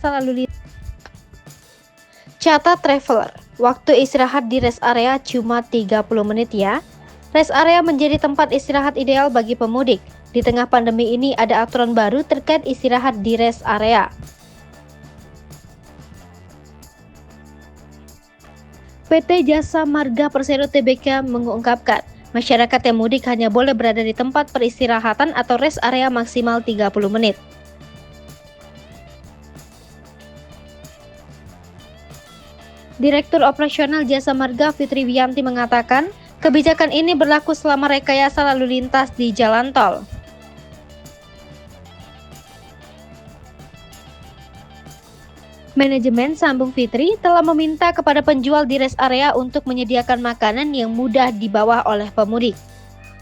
rekayasa lalu lintas. Catat traveler, waktu istirahat di rest area cuma 30 menit ya. Rest area menjadi tempat istirahat ideal bagi pemudik. Di tengah pandemi ini ada aturan baru terkait istirahat di rest area. PT Jasa Marga Persero Tbk mengungkapkan, masyarakat yang mudik hanya boleh berada di tempat peristirahatan atau rest area maksimal 30 menit. Direktur Operasional Jasa Marga Fitri Wiyanti mengatakan, kebijakan ini berlaku selama rekayasa lalu lintas di jalan tol. Manajemen Sambung Fitri telah meminta kepada penjual di rest area untuk menyediakan makanan yang mudah dibawa oleh pemudik.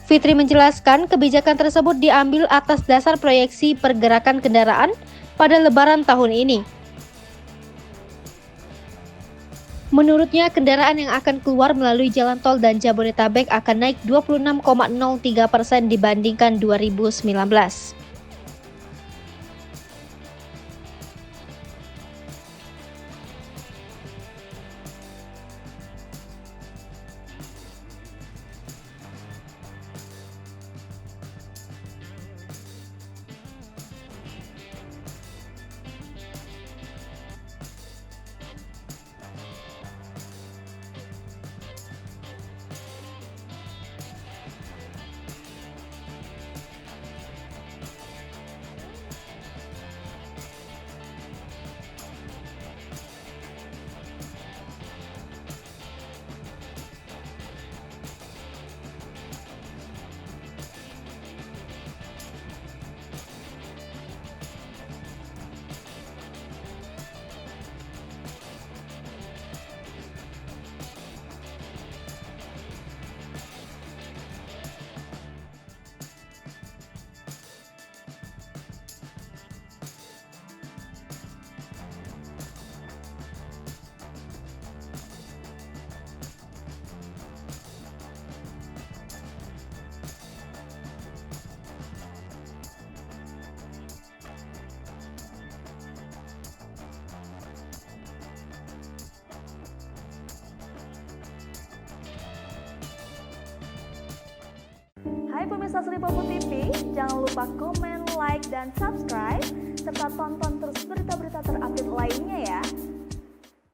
Fitri menjelaskan kebijakan tersebut diambil atas dasar proyeksi pergerakan kendaraan pada Lebaran tahun ini. Menurutnya, kendaraan yang akan keluar melalui jalan tol dan Jabodetabek akan naik 26,03% dibandingkan 2019. Hai pemirsa Sri Popo TV, jangan lupa komen, like, dan subscribe, serta tonton terus berita-berita terupdate